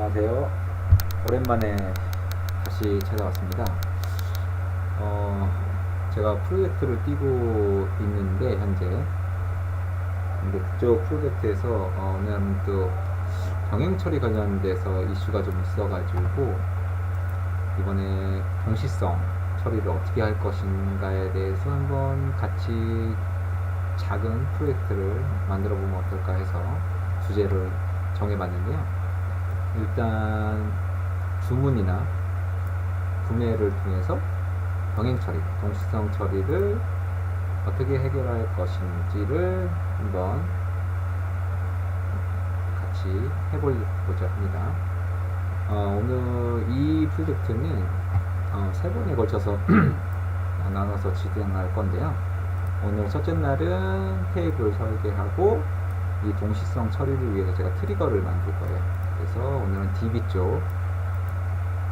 안녕하세요. 오랜만에 다시 찾아왔습니다. 제가 프로젝트를 띄고 있는데 현재 근데 그쪽 프로젝트에서 오늘 또 병행 처리 관련돼서 이슈가 좀 있어가지고 이번에 동시성 처리를 어떻게 할 것인가에 대해서 한번 같이 작은 프로젝트를 만들어 보면 어떨까 해서 주제를 정해봤는데요. 일단 주문이나 구매를 통해서 병행 처리, 동시성 처리를 어떻게 해결할 것인지를 한번 같이 해보고자 합니다. 오늘 이 프로젝트는 세 번에 걸쳐서 나눠서 진행할 건데요. 오늘 첫째 날은 테이블 설계하고 이 동시성 처리를 위해서 제가 트리거를 만들 거예요. 그래서 오늘은 DB 쪽을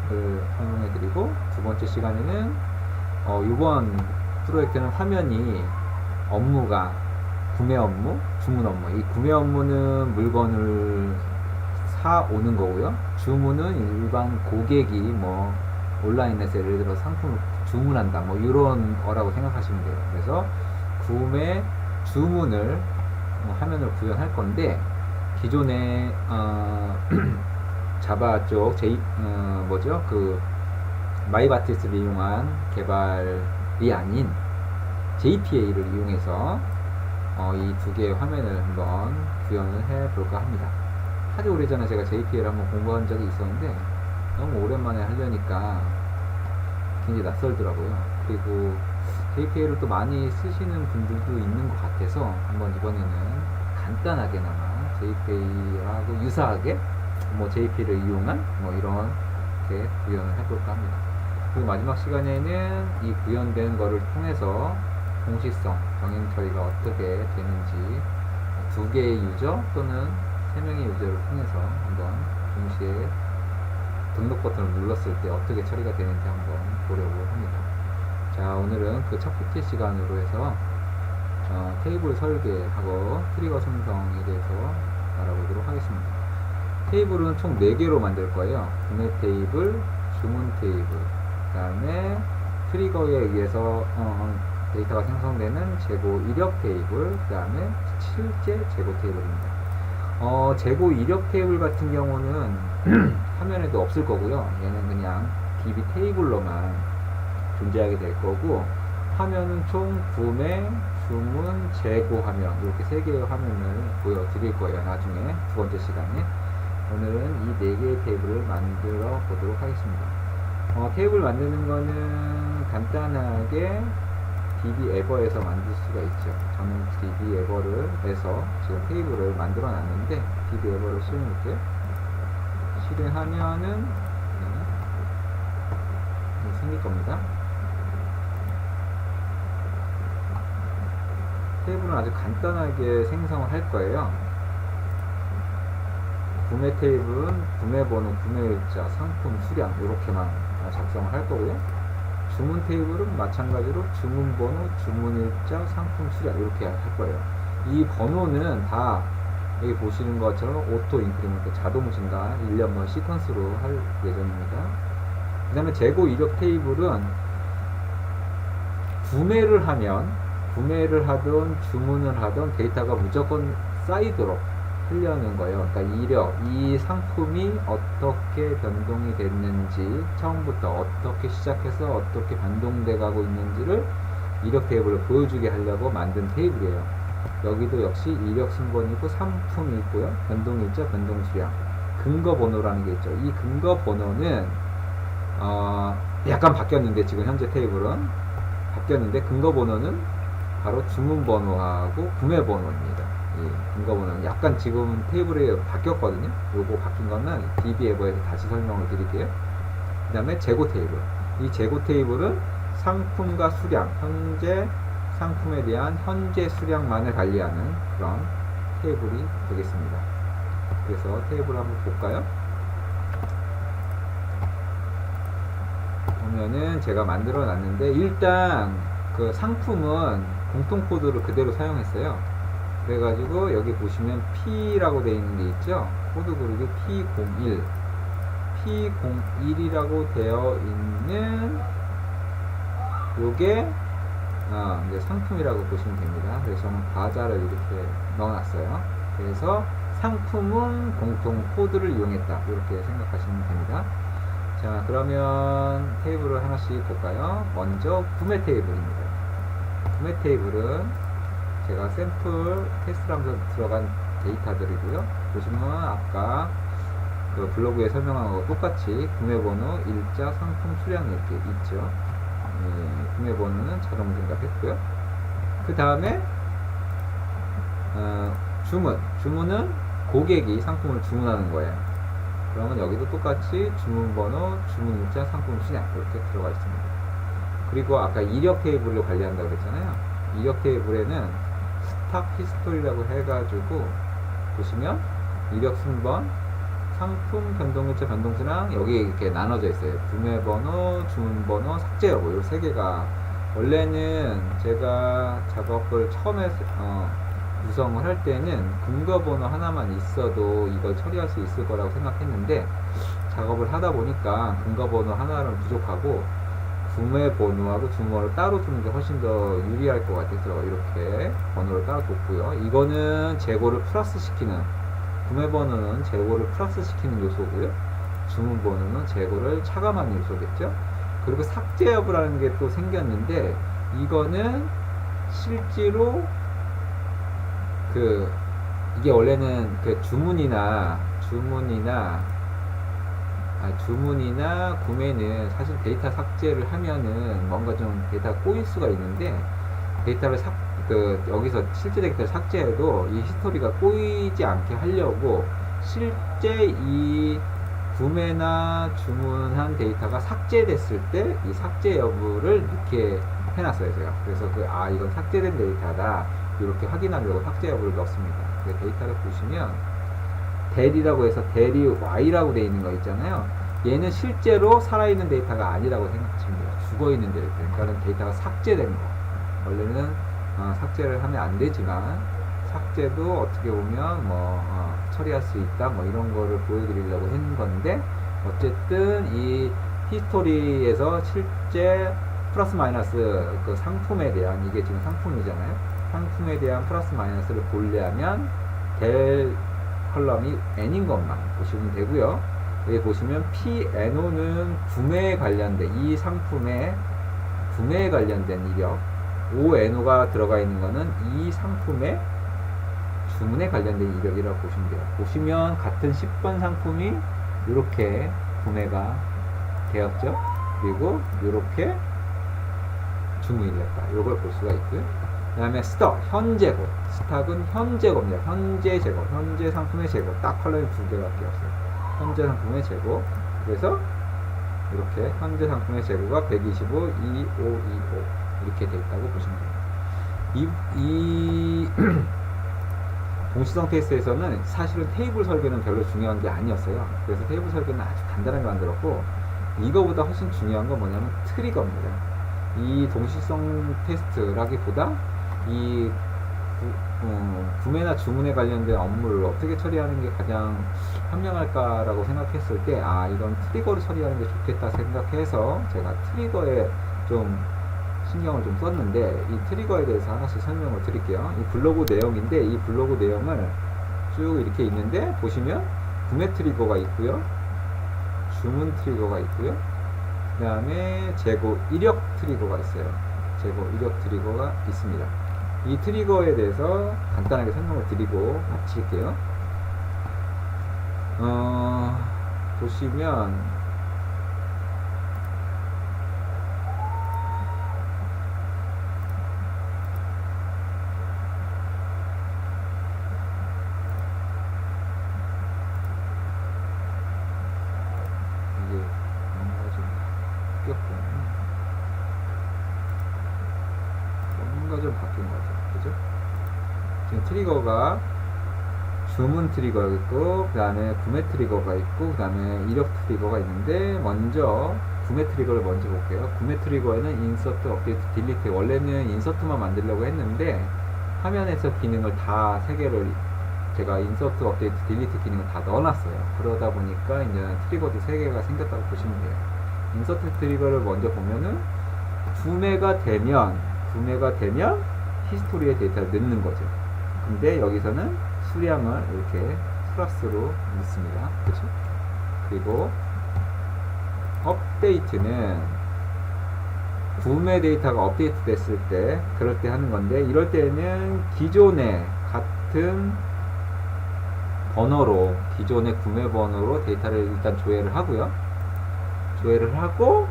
설명해 드리고, 두 번째 시간에는 이번 프로젝트는 화면이 업무가 구매 업무, 주문 업무. 이 구매 업무는 물건을 사 오는 거고요. 주문은 일반 고객이 뭐 온라인에서 예를 들어 상품을 주문한다, 뭐 이런 거라고 생각하시면 돼요. 그래서 구매 주문을 화면을 구현할 건데, 기존에 자바 쪽 뭐죠, 그 마이바티스를 이용한 개발이 아닌 JPA를 이용해서 이 두 개의 화면을 한번 구현을 해 볼까 합니다. 아주 오래전에 제가 JPA를 한번 공부한 적이 있었는데 너무 오랜만에 하려니까 굉장히 낯설더라고요. 그리고 JPA를 또 많이 쓰시는 분들도 있는 것 같아서 한번 이번에는 간단하게나마 JPA하고 유사하게 뭐 JPA를 이용한 뭐 이렇게 구현을 해볼까 합니다. 그리고 마지막 시간에는 이 구현된 거를 통해서 동시성, 병행 처리가 어떻게 되는지 두 개의 유저 또는 세 명의 유저를 통해서 한번 동시에 등록 버튼을 눌렀을 때 어떻게 처리가 되는지 한번 보려고 합니다. 자, 오늘은 그 첫 PT 시간으로 해서 테이블 설계하고 트리거 생성에 대해서 알아보도록 하겠습니다. 테이블은 총 4개로 만들 거예요. 구매 테이블, 주문 테이블, 그 다음에 트리거에 의해서 데이터가 생성되는 재고 이력 테이블, 그 다음에 실제 재고 테이블입니다. 재고 이력 테이블 같은 경우는 화면에도 없을 거고요. 얘는 그냥 DB 테이블로만 존재하게 될 거고, 화면은 총 구매, 주문, 재고 화면, 이렇게 3개의 화면을 보여드릴 거예요. 나중에 두 번째 시간에. 오늘은 이 4개의 테이블을 만들어 보도록 하겠습니다. 테이블 만드는 거는 간단하게 DB 에버에서 만들 수가 있죠. 저는 DB 에버를 해서 지금 테이블을 만들어 놨는데, DB 에버를 실행할게요. 실행하면은 생길 겁니다. 테이블은 아주 간단하게 생성을 할 거예요. 구매 테이블은 구매 번호, 구매 일자, 상품 수량 이렇게만 작성을 할 거고요. 주문 테이블은 마찬가지로 주문 번호, 주문 일자, 상품 수량 이렇게 할 거예요. 이 번호는 다 여기 보시는 것처럼 오토 인크리먼트, 자동 증가 1년 번 시퀀스로 할 예정입니다. 그 다음에 재고 이력 테이블은 구매를 하든 주문을 하든 데이터가 무조건 쌓이도록 하려는 거예요. 그러니까 이력, 이 상품이 어떻게 변동이 됐는지, 처음부터 어떻게 시작해서 어떻게 변동돼 가고 있는지를 이력 테이블을 보여주게 하려고 만든 테이블이에요. 여기도 역시 이력 순번이 있고 상품이 있고요. 변동일자, 변동수량, 근거번호라는 게 있죠. 이 근거번호는 약간 바뀌었는데, 지금 현재 테이블은 바뀌었는데, 근거번호는 바로 주문번호하고 구매번호입니다. 이 근거번호는 약간 지금 테이블에 바뀌었거든요. 요거 바뀐 거는 DB 에버에서 다시 설명을 드릴게요. 그 다음에 재고 테이블. 이 재고 테이블은 상품과 수량, 현재 상품에 대한 현재 수량만을 관리하는 그런 테이블이 되겠습니다. 그래서 테이블을 한번 볼까요? 보면은 제가 만들어 놨는데, 일단 그 상품은 공통 코드를 그대로 사용했어요. 그래가지고 여기 보시면 P라고 되어 있는 게 있죠. 코드 그룹이 P01 P01이라고 되어 있는 요게 이제 상품이라고 보시면 됩니다. 그래서 저는 과자를 이렇게 넣어놨어요. 그래서 상품은 공통 코드를 이용했다. 이렇게 생각하시면 됩니다. 자, 그러면 테이블을 하나씩 볼까요? 먼저 구매 테이블입니다. 구매 테이블은 제가 샘플 테스트를 하면서 들어간 데이터들이고요. 보시면 아까 그 블로그에 설명한 거 똑같이 구매번호, 일자, 상품 수량 이렇게 있죠. 예, 구매번호는 자동 생각했고요. 그 다음에 주문은 고객이 상품을 주문하는 거예요. 그러면 여기도 똑같이 주문번호, 주문일자, 상품 수량 이렇게 들어가 있습니다. 그리고 아까 이력 테이블로 관리한다고 그랬잖아요. 이력 테이블에는 스탁 히스토리라고 해가지고 보시면 이력 순번, 상품 변동일자, 변동수량 여기 이렇게 나눠져 있어요. 구매번호, 주문번호, 삭제 여부 이 세 개가 원래는 제가 작업을 처음에 구성을 할 때는 근거번호 하나만 있어도 이걸 처리할 수 있을 거라고 생각했는데 작업을 하다 보니까 근거번호 하나는 부족하고 구매번호하고 주문번호를 따로 두는 게 훨씬 더 유리할 것 같아서 이렇게 번호를 따로 뒀고요. 이거는 재고를 플러스 시키는, 구매번호는 재고를 플러스 시키는 요소고요. 주문번호는 재고를 차감하는 요소겠죠. 그리고 삭제 여부라는 게 또 생겼는데 이거는 실제로 이게 원래는 그 주문이나 구매는 사실 데이터 삭제를 하면은 뭔가 좀 데이터가 꼬일 수가 있는데 데이터를 여기서 실제 데이터를 삭제해도 이 히스토리가 꼬이지 않게 하려고 실제 이 구매나 주문한 데이터가 삭제됐을 때 이 삭제 여부를 이렇게 해놨어요 제가. 그래서 이건 삭제된 데이터다 이렇게 확인하려고 삭제 여부를 넣습니다. 그 데이터를 보시면 델이라고 해서 델이 Y라고 되어 있는 거 있잖아요. 얘는 실제로 살아있는 데이터가 아니라고 생각하시면 돼요. 죽어있는 데이터. 그러니까 데이터가 삭제된 거. 원래는 삭제를 하면 안 되지만 삭제도 어떻게 보면 처리할 수 있다 이런 거를 보여드리려고 했는 건데 어쨌든 이 히스토리에서 실제 플러스 마이너스 그 상품에 대한, 이게 지금 상품이잖아요. 상품에 대한 플러스 마이너스를 보려면 델 컬럼이 n인 것만 보시면 되고요. 여기 보시면 P&O는 구매에 관련된, 이 상품의 구매에 관련된 이력, ONO가 들어가 있는 거는 이 상품의 주문에 관련된 이력이라고 보시면 돼요. 보시면 같은 10번 상품이 이렇게 구매가 되었죠. 그리고 이렇게 주문이 되었다. 이걸 볼 수가 있고요. 그 다음에 스톡, 현재고. 스탁은 현재고입니다. 현재 재고, 현재 상품의 재고. 딱 컬럼이 두 개밖에 없어요. 현재 상품의 재고. 그래서 이렇게 현재 상품의 재고가 125, 2525 이렇게 돼 있다고 보시면 돼요. 이 동시성 테스트에서는 사실은 테이블 설계는 별로 중요한 게 아니었어요. 그래서 테이블 설계는 아주 간단하게 만들었고, 이거보다 훨씬 중요한 건 뭐냐면 트리거입니다. 이 동시성 테스트라기보다 이 구매나 주문에 관련된 업무를 어떻게 처리하는 게 가장 현명할까라고 생각했을 때 이건 트리거를 처리하는 게 좋겠다 생각해서 제가 트리거에 좀 신경을 좀 썼는데, 이 트리거에 대해서 하나씩 설명을 드릴게요. 이 블로그 내용인데 이 블로그 내용을 쭉 이렇게 있는데 보시면 구매 트리거가 있고요, 주문 트리거가 있고요, 그 다음에 재고 이력 트리거가 있어요. 재고 이력 트리거가 있습니다. 이 트리거에 대해서 간단하게 설명을 드리고 마칠게요. 보시면 뭔가 좀 바뀐 것 같아요. 그죠? 지금 트리거가 주문 트리거가 있고, 그 다음에 구매 트리거가 있고, 그 다음에 이력 트리거가 있는데, 먼저 구매 트리거를 먼저 볼게요. 구매 트리거에는 인서트, 업데이트, 딜리트. 원래는 인서트만 만들려고 했는데 화면에서 기능을 다 3개를 제가 인서트, 업데이트, 딜리트 기능을 다 넣어놨어요. 그러다 보니까 이제 트리거도 3개가 생겼다고 보시면 돼요. 인서트 트리거를 먼저 보면은 구매가 되면 히스토리에 데이터를 넣는 거죠. 근데 여기서는 수량을 이렇게 플러스로 넣습니다. 그렇죠? 그리고 업데이트는 구매 데이터가 업데이트 됐을 때 그럴 때 하는 건데, 이럴 때는 기존의 같은 번호로, 기존의 구매 번호로 데이터를 일단 조회를 하고요. 조회를 하고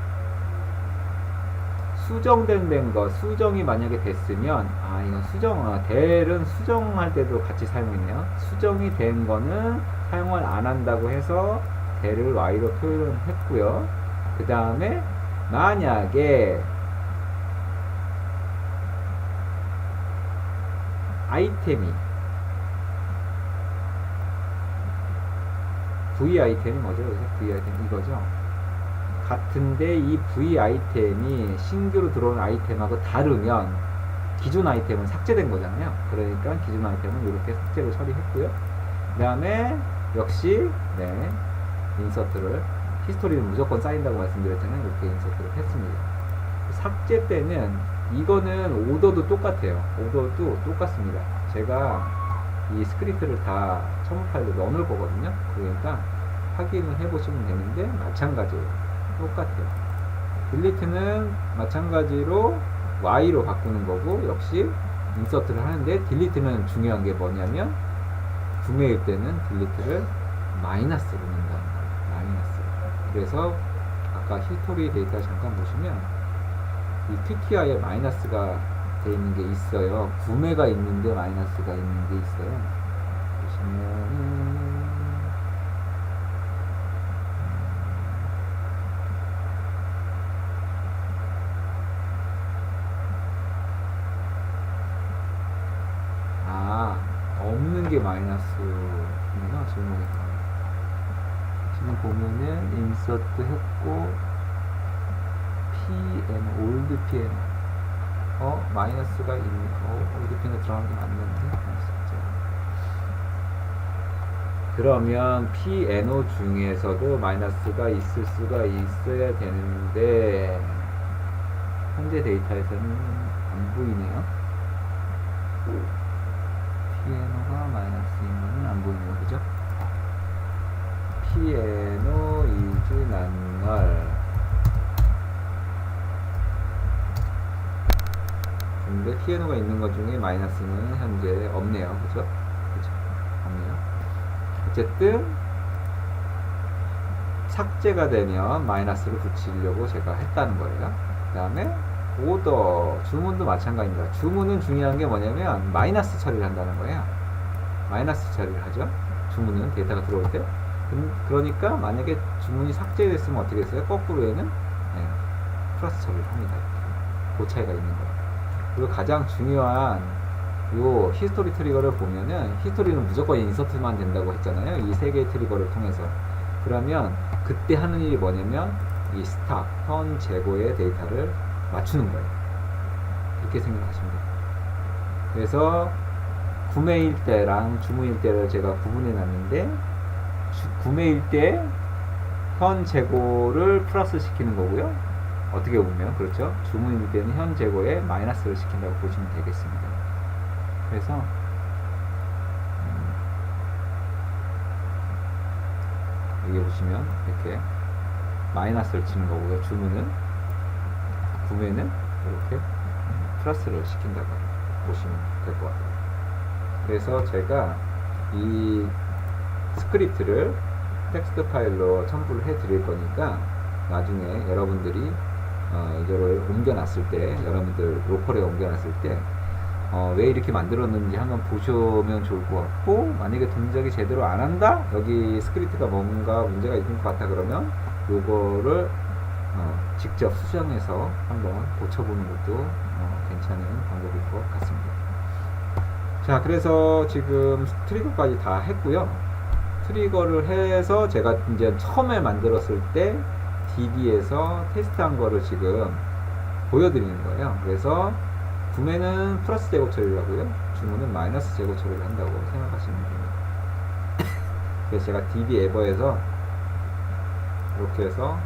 수정된 거, 수정이 만약에 됐으면, 이건 델은 수정할 때도 같이 사용했네요. 수정이 된 거는 사용을 안 한다고 해서 델을 Y로 표현을 했고요. 그 다음에 만약에 아이템이 V 아이템이 뭐죠? V 아이템 이거죠? 같은데 이 V 아이템이 신규로 들어온 아이템하고 다르면 기존 아이템은 삭제된 거잖아요. 그러니까 기존 아이템은 이렇게 삭제를 처리했고요. 그 다음에 역시 인서트를, 히스토리는 무조건 쌓인다고 말씀드렸잖아요. 이렇게 인서트를 했습니다. 삭제 때는 이거는 오더도 똑같아요. 오더도 똑같습니다. 제가 이 스크립트를 다 첨부 파일로 넣어놓을 거거든요. 그러니까 확인을 해보시면 되는데 마찬가지예요. 똑같아요. 딜리트는 마찬가지로 Y로 바꾸는 거고, 역시 인서트를 하는데, 딜리트는 중요한 게 뭐냐면 구매일 때는 딜리트를 마이너스로 넣는다는 거예요. 마이너스. 그래서 아까 히스토리 데이터 잠깐 보시면 이 PTI에 마이너스가 돼 있는 게 있어요. 구매가 있는데 마이너스가 있는 게 있어요. 보시면은 없는 게 마이너스구나. 지금 보면은 인서트 했고 PM, 올드 PM 마이너스가 있는, 올드 PM에 들어가는 게 맞는데 그러면 PNO 중에서도 마이너스가 있을 수가 있어야 되는데 현재 데이터에서는 안 보이네요. PNO가 마이너스인 거는 안 보이네요. 그죠? PNO is null. 근데 PNO가 있는 것 중에 마이너스는 현재 없네요. 그죠? 그죠? 없네요. 어쨌든 삭제가 되면 마이너스를 붙이려고 제가 했다는 거예요. 그 다음에 오더, 주문도 마찬가지입니다. 주문은 중요한 게 뭐냐면 마이너스 처리를 한다는 거예요. 마이너스 처리를 하죠. 주문은 데이터가 들어올 때. 그러니까 만약에 주문이 삭제됐으면 어떻게 했어요? 거꾸로에는 플러스 처리를 합니다. 그 차이가 있는 거예요. 그리고 가장 중요한 요 히스토리 트리거를 보면은, 히스토리는 무조건 인서트만 된다고 했잖아요. 이 세 개의 트리거를 통해서. 그러면 그때 하는 일이 뭐냐면 이 스탑, 현 재고의 데이터를 맞추는 거예요. 그렇게 생각하시면 돼요. 그래서 구매일 때랑 주문일 때를 제가 구분해 놨는데, 구매일 때 현 재고를 플러스 시키는 거고요. 어떻게 보면 그렇죠. 주문일 때는 현 재고에 마이너스를 시킨다고 보시면 되겠습니다. 그래서 여기 보시면 이렇게 마이너스를 치는 거고요. 주문은, 구매는 이렇게 플러스를 시킨다고 보시면 될 것 같아요. 그래서 제가 이 스크립트를 텍스트 파일로 첨부를 해 드릴 거니까 나중에 여러분들이 이거를 옮겨놨을 때, 여러분들 로컬에 옮겨놨을 때 왜 이렇게 만들었는지 한번 보시면 좋을 것 같고, 만약에 동작이 제대로 안 한다? 여기 스크립트가 뭔가 문제가 있는 것 같다 그러면 요거를 직접 수정해서 한번 고쳐보는 것도 괜찮은 방법일 것 같습니다. 자, 그래서 지금 트리거까지 다 했고요. 트리거를 해서 제가 이제 처음에 만들었을 때 DB에서 테스트한 거를 지금 보여드리는 거예요. 그래서 구매는 플러스 제곱 처리를 하고요. 주문은 마이너스 제곱 처리를 한다고 생각하시면 됩니다. 그래서 제가 DB 에버에서 이렇게 해서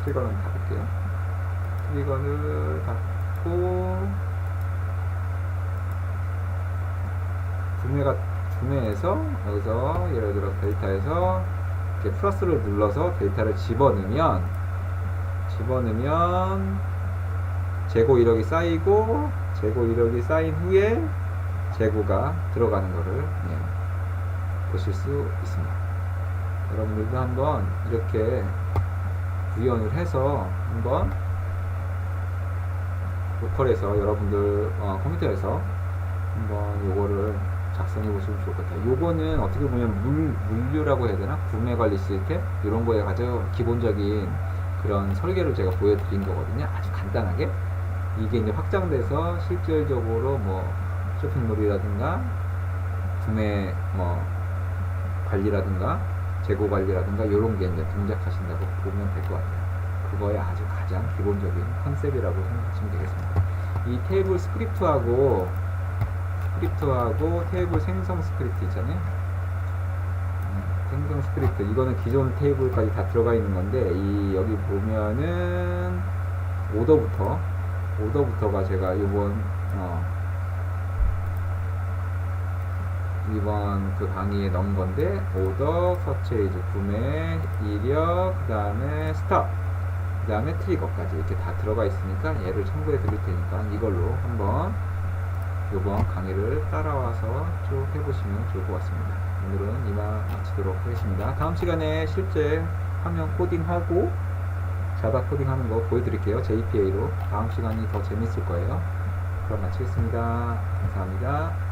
트리거는 닫을게요. 트리거를 닫고 구매에서 여기서 예를 들어 데이터에서 이렇게 플러스를 눌러서 데이터를 집어넣으면 재고 이력이 쌓이고 재고 이력이 쌓인 후에 재고가 들어가는 거를 보실 수 있습니다. 여러분들도 한번 이렇게 구현을 해서 한번 로컬에서 여러분들 컴퓨터에서 한번 요거를 작성해 보시면 좋을 것 같아요. 요거는 어떻게 보면 물류라고 해야 되나? 구매 관리 시스템? 이런 거에 아주 기본적인 그런 설계를 제가 보여드린 거거든요. 아주 간단하게. 이게 이제 확장돼서 실질적으로 뭐 쇼핑몰이라든가 구매 관리라든가 재고 관리라든가 이런 게 이제 동작하신다고 보면 될 것 같아요. 그거의 아주 가장 기본적인 컨셉이라고 생각하시면 되겠습니다. 이 테이블 스크립트하고 테이블 생성 스크립트 있잖아요. 생성 스크립트 이거는 기존 테이블까지 다 들어가 있는 건데 여기 보면은 오더부터가 제가 이번 그 강의에 넣은 건데 오더, 퍼체이즈, 구매, 이력, 그 다음에 스톱, 그 다음에 트리거까지 이렇게 다 들어가 있으니까 얘를 첨부해 드릴 테니까 이걸로 한번 이번 강의를 따라와서 쭉 해보시면 좋을 것 같습니다. 오늘은 이만 마치도록 하겠습니다. 다음 시간에 실제 화면 코딩하고 자바 코딩하는 거 보여드릴게요. JPA로. 다음 시간이 더 재밌을 거예요. 그럼 마치겠습니다. 감사합니다.